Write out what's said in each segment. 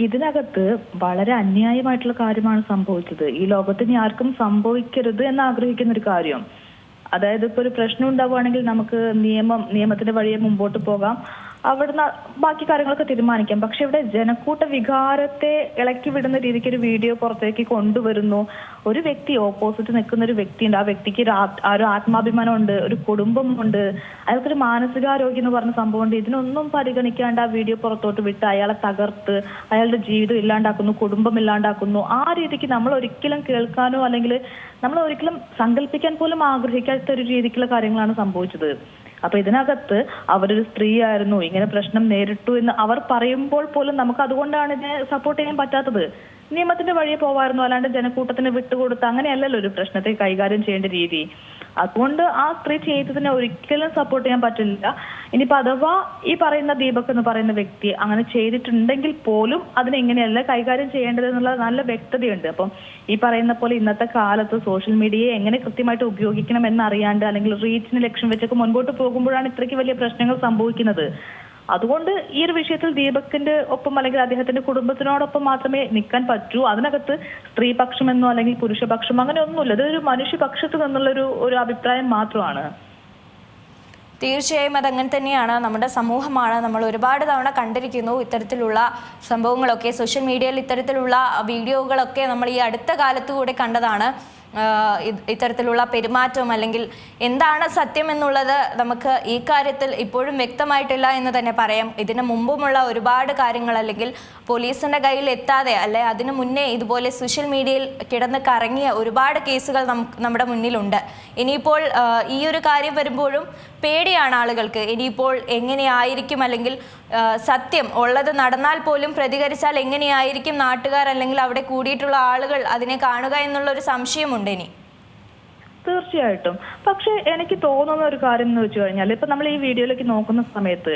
ഇതിനകത്ത് വളരെ അന്യായമായിട്ടുള്ള കാര്യമാണ് സംഭവിച്ചത്. ഈ ലോകത്ത് ഇനി ആർക്കും സംഭവിക്കരുത് എന്ന് ആഗ്രഹിക്കുന്ന ഒരു കാര്യം. അതായത് ഇപ്പൊ ഒരു പ്രശ്നം ഉണ്ടാവുകയാണെങ്കിൽ നമുക്ക് നിയമത്തിന്റെ വഴിയെ മുമ്പോട്ട് പോകാം, അവിടുന്ന് ബാക്കി കാര്യങ്ങളൊക്കെ തീരുമാനിക്കാം. പക്ഷെ ഇവിടെ ജനക്കൂട്ട വികാരത്തെ ഇളക്കി വിടുന്ന രീതിക്ക് ഒരു വീഡിയോ പുറത്തേക്ക് കൊണ്ടുവരുന്നു. ഒരു വ്യക്തി ഓപ്പോസിറ്റ് നിൽക്കുന്ന ഒരു വ്യക്തിയുണ്ട്, ആ വ്യക്തിക്ക് ഒരു ആത്മാഭിമാനമുണ്ട്, ഒരു കുടുംബമുണ്ട്, അയാൾക്കൊരു മാനസികാരോഗ്യം എന്ന് പറഞ്ഞ സംഭവമുണ്ട്. ഇതിനൊന്നും പരിഗണിക്കാണ്ട് ആ വീഡിയോ പുറത്തോട്ട് വിട്ട് അയാളെ തകർത്ത് അയാളുടെ ജീവിതം ഇല്ലാണ്ടാക്കുന്നു, കുടുംബം ഇല്ലാണ്ടാക്കുന്നു. ആ രീതിക്ക് നമ്മൾ ഒരിക്കലും കേൾക്കാനോ അല്ലെങ്കിൽ നമ്മൾ ഒരിക്കലും സങ്കല്പിക്കാൻ പോലും ആഗ്രഹിക്കാത്ത ഒരു രീതിക്കുള്ള കാര്യങ്ങളാണ് സംഭവിച്ചത്. അപ്പൊ ഇതിനകത്ത് അവരൊരു സ്ത്രീ ആയിരുന്നു, ഇങ്ങനെ പ്രശ്നം നേരിട്ടു എന്ന് അവർ പറയുമ്പോൾ പോലും നമുക്ക് അതുകൊണ്ടാണ് ഇതിനെ സപ്പോർട്ട് ചെയ്യാൻ പറ്റാത്തത്. നിയമത്തിന്റെ വഴിയെ പോവായിരുന്നു, അല്ലാണ്ട് ജനക്കൂട്ടത്തിന് വിട്ടുകൊടുത്ത് അങ്ങനെയല്ലല്ലോ ഒരു പ്രശ്നത്തെ കൈകാര്യം ചെയ്യേണ്ട രീതി. അതുകൊണ്ട് ആ സ്ത്രീ ചെയ്തതിനെ ഒരിക്കലും സപ്പോർട്ട് ചെയ്യാൻ പറ്റില്ല. ഇനിയിപ്പോ അഥവാ ഈ പറയുന്ന ദീപക് എന്ന് പറയുന്ന വ്യക്തി അങ്ങനെ ചെയ്തിട്ടുണ്ടെങ്കിൽ പോലും അതിനെങ്ങനെയല്ല കൈകാര്യം ചെയ്യേണ്ടത് എന്നുള്ള നല്ല വ്യക്തതയുണ്ട്. അപ്പം ഈ പറയുന്ന പോലെ ഇന്നത്തെ കാലത്ത് സോഷ്യൽ മീഡിയയെ എങ്ങനെ കൃത്യമായിട്ട് ഉപയോഗിക്കണം എന്നറിയാണ്ട് അല്ലെങ്കിൽ റീച്ചിന് ലക്ഷ്യം വെച്ചൊക്കെ മുൻപോട്ട് പോകുമ്പോഴാണ് ഇത്രയ്ക്ക് വലിയ പ്രശ്നങ്ങൾ സംഭവിക്കുന്നത്. അതുകൊണ്ട് ഈ ഒരു വിഷയത്തിൽ ദീപകിന്റെ ഒപ്പം അല്ലെങ്കിൽ അദ്ദേഹത്തിന്റെ കുടുംബത്തിനോടൊപ്പം മാത്രമേ നിൽക്കാൻ പറ്റൂ. അതിനകത്ത് സ്ത്രീപക്ഷമെന്നോ അല്ലെങ്കിൽ പുരുഷപക്ഷം അങ്ങനെ ഒന്നുമില്ല. ഇതൊരു മനുഷ്യപക്ഷത്ത് നിന്നുള്ളൊരു അഭിപ്രായം മാത്രമാണ്. തീർച്ചയായും അതങ്ങനെ തന്നെയാണ്. നമ്മുടെ സമൂഹമാണ്, നമ്മൾ ഒരുപാട് തവണ കണ്ടിരിക്കുന്നു ഇത്തരത്തിലുള്ള സംഭവങ്ങളൊക്കെ. സോഷ്യൽ മീഡിയയിൽ ഇത്തരത്തിലുള്ള വീഡിയോകളൊക്കെ നമ്മൾ ഈ അടുത്ത കാലത്തുകൂടെ കണ്ടതാണ്. ഇത്തരത്തിലുള്ള പെരുമാറ്റം അല്ലെങ്കിൽ എന്താണ് സത്യം എന്നുള്ളത് നമുക്ക് ഈ കാര്യത്തിൽ ഇപ്പോഴും വ്യക്തമായിട്ടില്ല എന്ന് തന്നെ പറയാം. ഇതിനു മുമ്പുമുള്ള ഒരുപാട് കാര്യങ്ങൾ അല്ലെങ്കിൽ പോലീസിന്റെ കയ്യിൽ എത്താതെ അല്ലെ അതിനു മുന്നേ ഇതുപോലെ സോഷ്യൽ മീഡിയയിൽ കിടന്ന് കറങ്ങിയ ഒരുപാട് കേസുകൾ നമ്മുടെ മുന്നിലുണ്ട്. ഇനിയിപ്പോൾ ഈ ഒരു കാര്യം വരുമ്പോഴും പേടിയാണ് ആളുകൾക്ക്. ഇനിയിപ്പോൾ എങ്ങനെയായിരിക്കും അല്ലെങ്കിൽ സത്യം ഉള്ളത് നടന്നാൽ പോലും പ്രതികരിച്ചാൽ എങ്ങനെയായിരിക്കും നാട്ടുകാർ അല്ലെങ്കിൽ അവിടെ കൂടിയിട്ടുള്ള ആളുകൾ അതിനെ കാണുക എന്നുള്ള ഒരു സംശയമുണ്ട് ഇനി. തീർച്ചയായിട്ടും. പക്ഷെ എനിക്ക് തോന്നുന്ന ഒരു കാര്യം എന്ന് വെച്ച് കഴിഞ്ഞാൽ ഇപ്പൊ നമ്മൾ ഈ വീഡിയോയിലേക്ക് നോക്കുന്ന സമയത്ത്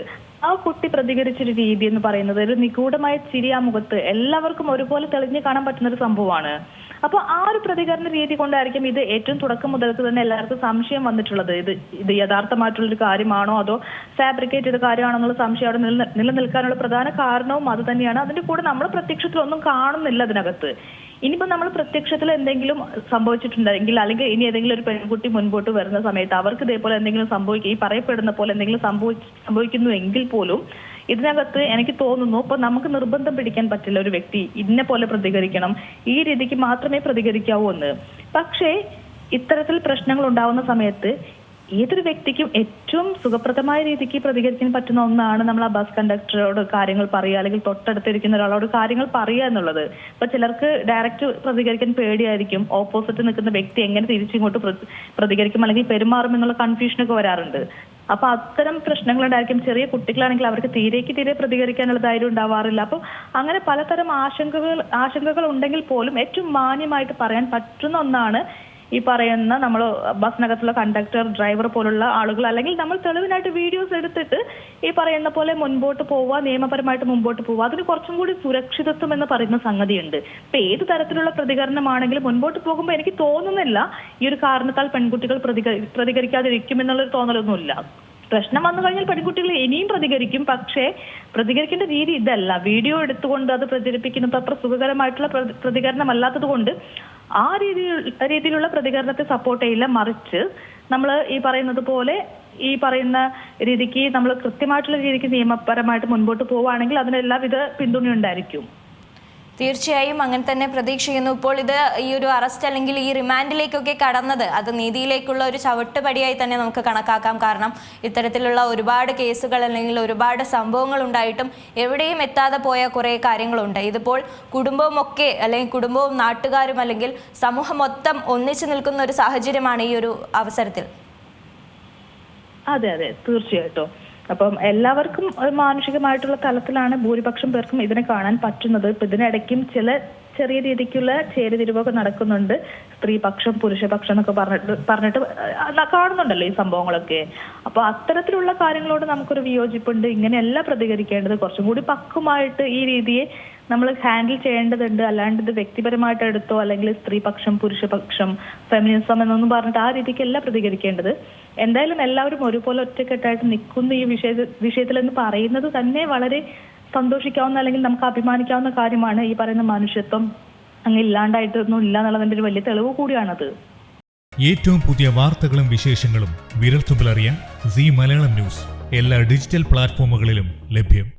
ആ കുട്ടി പ്രതികരിച്ചൊരു രീതി എന്ന് പറയുന്നത് ഒരു നിഗൂഢമായ ചിരി ആ മുഖത്ത് എല്ലാവർക്കും ഒരുപോലെ തെളിഞ്ഞു കാണാൻ പറ്റുന്ന ഒരു സംഭവമാണ്. അപ്പൊ ആ ഒരു പ്രതികരണ രീതി കൊണ്ടായിരിക്കും ഇത് ഏറ്റവും തുടക്കം മുതൽക്ക് തന്നെ എല്ലാവർക്കും സംശയം വന്നിട്ടുള്ളത്. ഇത് യഥാർത്ഥമായിട്ടുള്ളൊരു കാര്യമാണോ അതോ ഫാബ്രിക്കേറ്റ് ചെയ്ത കാര്യമാണോ എന്നുള്ള സംശയം അവിടെ നിലനിൽക്കാനുള്ള പ്രധാന കാരണവും അത് തന്നെയാണ്. അതിന്റെ കൂടെ നമ്മൾ പ്രത്യക്ഷത്തിലൊന്നും കാണുന്നില്ല അതിനകത്ത്. ഇനിയിപ്പോ നമ്മൾ പ്രത്യക്ഷത്തിൽ എന്തെങ്കിലും സംഭവിച്ചിട്ടുണ്ടെങ്കിൽ അല്ലെങ്കിൽ ഇനി ഏതെങ്കിലും ഒരു പെൺകുട്ടി മുൻപോട്ട് വരുന്ന സമയത്ത് അവർക്ക് ഇതേപോലെ എന്തെങ്കിലും സംഭവിക്കും, ഈ പറയപ്പെടുന്ന പോലെ എന്തെങ്കിലും സംഭവിക്കുന്നു എങ്കിൽ പോലും ഇതിനകത്ത് എനിക്ക് തോന്നുന്നു ഇപ്പൊ നമുക്ക് നിർബന്ധം പിടിക്കാൻ പറ്റില്ല ഒരു വ്യക്തി ഇന്നെ പോലെ പ്രതികരിക്കണം, ഈ രീതിക്ക് മാത്രമേ പ്രതികരിക്കാവൂ എന്ന്. പക്ഷേ ഇത്തരത്തിൽ പ്രശ്നങ്ങൾ ഉണ്ടാവുന്ന സമയത്ത് ഏതൊരു വ്യക്തിക്കും ഏറ്റവും സുഖപ്രദമായ രീതിക്ക് പ്രതികരിക്കാൻ പറ്റുന്ന ഒന്നാണ് നമ്മൾ ആ ബസ് കണ്ടക്ടറോട് കാര്യങ്ങൾ പറയുക അല്ലെങ്കിൽ തൊട്ടടുത്തിരിക്കുന്ന ഒരാളോട് കാര്യങ്ങൾ പറയുക എന്നുള്ളത്. ഇപ്പൊ ചിലർക്ക് ഡയറക്റ്റ് പ്രതികരിക്കാൻ പേടിയായിരിക്കും, ഓപ്പോസിറ്റ് നിൽക്കുന്ന വ്യക്തി എങ്ങനെ തിരിച്ചിങ്ങോട്ട് പ്രതികരിക്കും അല്ലെങ്കിൽ പെരുമാറും എന്നുള്ള കൺഫ്യൂഷനൊക്കെ വരാറുണ്ട്. അപ്പൊ അത്തരം പ്രശ്നങ്ങളുണ്ടായിരിക്കും. ചെറിയ കുട്ടികളാണെങ്കിൽ അവർക്ക് തീരെ പ്രതികരിക്കാനുള്ള ധൈര്യം ഉണ്ടാവാറില്ല. അപ്പൊ അങ്ങനെ പലതരം ആശങ്കകൾ ഉണ്ടെങ്കിൽ പോലും ഏറ്റവും മാന്യമായിട്ട് പറയാൻ പറ്റുന്ന ഒന്നാണ് ഈ പറയുന്ന നമ്മൾ ബസ്സിനകത്തുള്ള കണ്ടക്ടർ, ഡ്രൈവർ പോലുള്ള ആളുകൾ അല്ലെങ്കിൽ നമ്മൾ തെളിവിനായിട്ട് വീഡിയോസ് എടുത്തിട്ട് ഈ പറയുന്ന പോലെ മുൻപോട്ട് പോവുക, നിയമപരമായിട്ട് മുമ്പോട്ട് പോവുക. അതിന് കുറച്ചും കൂടി സുരക്ഷിതത്വം എന്ന് പറയുന്ന സംഗതിയുണ്ട്. ഇപ്പൊ ഏത് തരത്തിലുള്ള പ്രതികരണമാണെങ്കിലും മുൻപോട്ട് പോകുമ്പോൾ എനിക്ക് തോന്നുന്നില്ല ഈ ഒരു കാരണത്താൽ പെൺകുട്ടികൾ പ്രതികരിക്കാതിരിക്കും എന്നുള്ളൊരു തോന്നലൊന്നുമില്ല. പ്രശ്നം വന്നു കഴിഞ്ഞാൽ പെൺകുട്ടികൾ ഇനിയും പ്രതികരിക്കും. പക്ഷേ പ്രതികരിക്കേണ്ട രീതി ഇതല്ല. വീഡിയോ എടുത്തുകൊണ്ട് അത് പ്രചരിപ്പിക്കുന്നത് അത്ര സുഖകരമായിട്ടുള്ള പ്രതികരണമല്ലാത്തത് കൊണ്ട് ആ രീതിയിലുള്ള പ്രതികരണത്തെ സപ്പോർട്ട് ചെയ്യില്ല. മറിച്ച് നമ്മൾ ഈ പറയുന്നത് പോലെ ഈ പറയുന്ന രീതിക്ക് നമ്മൾ കൃത്യമായിട്ടുള്ള രീതിക്ക് നിയമപരമായിട്ട് മുൻപോട്ട് പോവുകയാണെങ്കിൽ അതിന് എല്ലാവിധ പിന്തുണയുണ്ടായിരിക്കും. തീർച്ചയായും അങ്ങനെ തന്നെ പ്രതീക്ഷിക്കുന്നു. ഇപ്പോൾ ഇത് ഈ ഒരു അറസ്റ്റ് അല്ലെങ്കിൽ ഈ റിമാൻഡിലേക്കൊക്കെ കടന്നത് അത് നീതിയിലേക്കുള്ള ഒരു ചവിട്ടുപടിയായി തന്നെ നമുക്ക് കണക്കാക്കാം. കാരണം ഇത്തരത്തിലുള്ള ഒരുപാട് കേസുകൾ അല്ലെങ്കിൽ ഒരുപാട് സംഭവങ്ങൾ ഉണ്ടായിട്ടും എവിടെയും എത്താതെ പോയ കുറേ കാര്യങ്ങളുണ്ട്. ഇതിപ്പോൾ കുടുംബവുമൊക്കെ അല്ലെങ്കിൽ കുടുംബവും നാട്ടുകാരും അല്ലെങ്കിൽ സമൂഹം മൊത്തം ഒന്നിച്ചു നിൽക്കുന്ന ഒരു സാഹചര്യമാണ് ഈ ഒരു അവസരത്തിൽ. അതെ തീർച്ചയായിട്ടും. അപ്പം എല്ലാവർക്കും മാനുഷികമായിട്ടുള്ള തലത്തിലാണ് ഭൂരിപക്ഷം പേർക്കും ഇതിനെ കാണാൻ പറ്റുന്നത്. ഇപ്പൊ ഇതിനിടയ്ക്കും ചെറിയ രീതിക്കുള്ള ചേരിതിരിവൊക്കെ നടക്കുന്നുണ്ട്. സ്ത്രീപക്ഷം, പുരുഷപക്ഷം എന്നൊക്കെ പറഞ്ഞിട്ട് കാണുന്നുണ്ടല്ലോ ഈ സംഭവങ്ങളൊക്കെ. അപ്പൊ അത്തരത്തിലുള്ള കാര്യങ്ങളോട് നമുക്കൊരു വിയോജിപ്പുണ്ട്. ഇങ്ങനെയല്ല പ്രതികരിക്കേണ്ടത്. കുറച്ചും കൂടി പക്വമായിട്ട് ഈ രീതിയെ നമ്മൾ ഹാൻഡിൽ ചെയ്യേണ്ടതുണ്ട്. അല്ലാണ്ട് ഇത് വ്യക്തിപരമായിട്ട് എടുത്തോ അല്ലെങ്കിൽ സ്ത്രീപക്ഷം, പുരുഷപക്ഷം, ഫെമിനിസം എന്നൊന്നും പറഞ്ഞിട്ട് ആ രീതിക്കല്ല പ്രതികരിക്കേണ്ടത്. എന്തായാലും എല്ലാവരും ഒരുപോലെ ഒറ്റക്കെട്ടായിട്ട് നിൽക്കുന്ന ഈ വിഷയത്തിൽ എന്ന് പറയുന്നത് തന്നെ വളരെ സന്തോഷിക്കാവുന്ന അല്ലെങ്കിൽ നമുക്ക് അഭിമാനിക്കാവുന്ന കാര്യമാണ് ഈ പറയുന്ന മനുഷ്യത്വം അങ്ങ് ഇല്ലാണ്ടായിട്ടൊന്നും ഇല്ല എന്നുള്ളതിന്റെ ഒരു വലിയ തെളിവ് കൂടിയാണത്. ഏറ്റവും പുതിയ വാർത്തകളും വിശേഷങ്ങളും വിരൽത്തുമ്പിലറിയാൻ സീ മലയാളം ന്യൂസ് എല്ലാ ഡിജിറ്റൽ പ്ലാറ്റ്ഫോമുകളിലും ലഭ്യം.